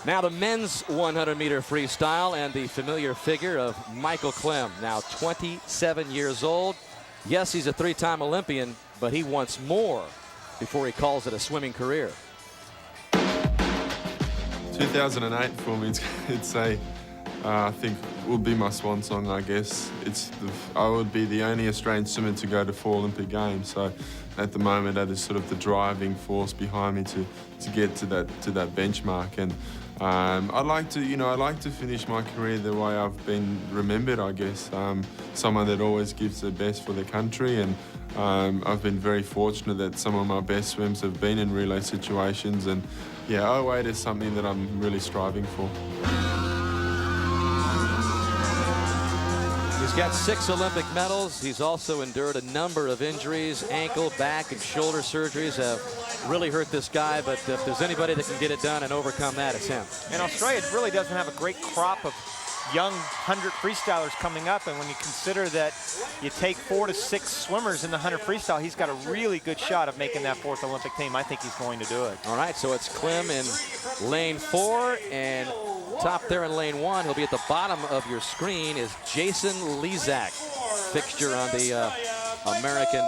Now the men's 100-meter freestyle and the familiar figure of Michael Klem, now 27 years old. Yes, he's a three-time Olympian, but he wants more before he calls it a swimming career. 2008 for me, I think will be my swan song, I guess. I would be the only Australian swimmer to go to 4 Olympic Games. So at the moment, that is sort of the driving force behind me to get to that benchmark. And I'd like to finish my career the way I've been remembered, I guess. Someone that always gives their best for the country, and I've been very fortunate that some of my best swims have been in relay situations, and yeah, 08 is something that I'm really striving for. He's got 6 Olympic medals. He's also endured a number of injuries. Ankle, back, and shoulder surgeries have really hurt this guy, but if there's anybody that can get it done and overcome that, it's him. And Australia really doesn't have a great crop of young 100 freestylers coming up, and when you consider that you take 4 to 6 swimmers in the 100 freestyle, he's got a really good shot of making that 4th Olympic team. I think he's going to do it. All right, so it's Klem in lane 4, and top there in lane 1. He'll be at the bottom of your screen is Jason Lezak, fixture on the American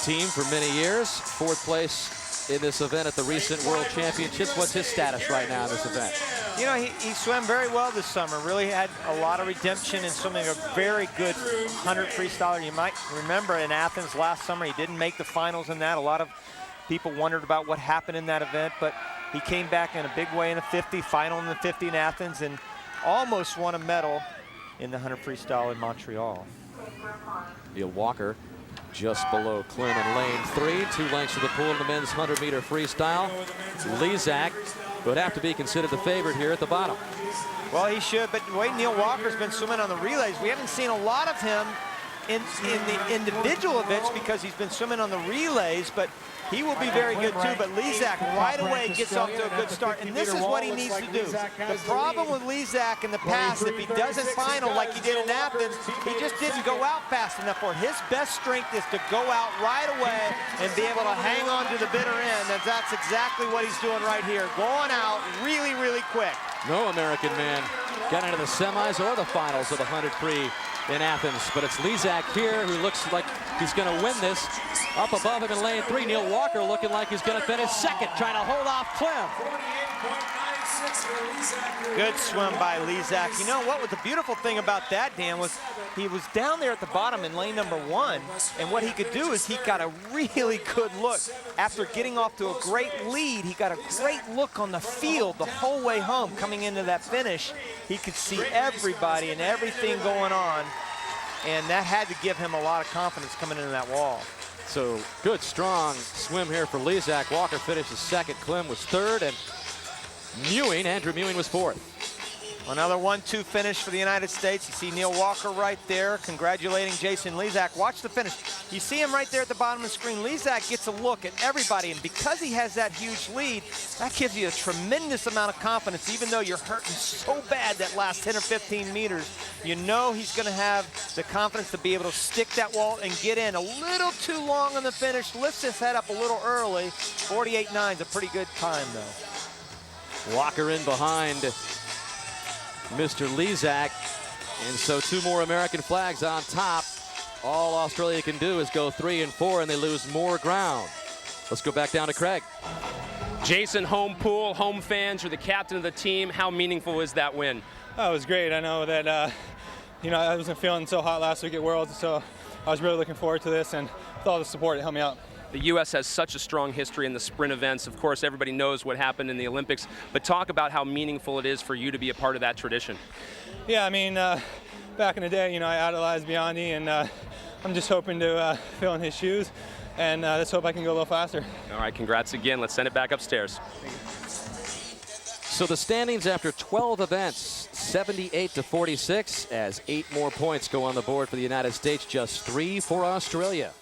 team for many years. 4th place in this event at the recent World Championships. What's his status right now in this event? You know, he swam very well this summer. Really had a lot of redemption in swimming a very good 100 freestyler. You might remember in Athens last summer, he didn't make the finals in that. A lot of people wondered about what happened in that event, but he came back in a big way in the 50, final in the 50 in Athens, and almost won a medal in the 100 freestyle in Montreal. Neil Walker just below Klem in lane 3, 2 lengths to the pool in the men's 100-meter freestyle. Lezak would have to be considered the favorite here at the bottom. Well, he should, but the way Neil Walker's been swimming on the relays, we haven't seen a lot of him in the individual events because he's been swimming on the relays, but he will be very good too. But Lezak right away gets off to a good start, and this is what he needs to do. The problem with Lezak in the past, if he doesn't final like he did in Athens, he just didn't go out fast enough for it. His best strength is to go out right away and be able to hang on to the bitter end, and that's exactly what he's doing right here, going out really, really quick. No American man got into the semis or the finals of the 100 free in Athens, but it's Lezak here who looks like he's going to win this. Up above him in lane 3, Neil Walker looking like he's going to finish second, trying to hold off Klem. Good swim by Lezak. You know what was the beautiful thing about that, Dan, was he was down there at the bottom in lane number 1, and what he could do is he got a really good look. After getting off to a great lead, he got a great look on the field the whole way home. Coming into that finish, he could see everybody and everything going on, and that had to give him a lot of confidence coming into that wall. So good, strong swim here for Lezak. Walker finishes second, Klem was third, and Andrew Mewing was 4th. Another 1-2 finish for the United States. You see Neil Walker right there congratulating Jason Lezak. Watch the finish. You see him right there at the bottom of the screen. Lezak gets a look at everybody, and because he has that huge lead, that gives you a tremendous amount of confidence. Even though you're hurting so bad that last 10 or 15 meters, you know he's going to have the confidence to be able to stick that wall and get in. A little too long on the finish. Lifts his head up a little early. 48.9 is a pretty good time, though. Walker in behind Mr. Lezak, and so 2 more American flags on top. All Australia can do is go 3 and 4, and they lose more ground. Let's go back down to Craig. Jason, home pool, home fans, you're the captain of the team. How meaningful is that win? Oh, it was great. I know that, I wasn't feeling so hot last week at Worlds, so I was really looking forward to this, and with all the support, it helped me out. The U.S. has such a strong history in the sprint events. Of course, everybody knows what happened in the Olympics, but talk about how meaningful it is for you to be a part of that tradition. Yeah, I mean, back in the day, I idolized Biondi, and I'm just hoping to fill in his shoes, and let's hope I can go a little faster. All right, congrats again. Let's send it back upstairs. So the standings after 12 events, 78-46, as 8 more points go on the board for the United States, just 3 for Australia.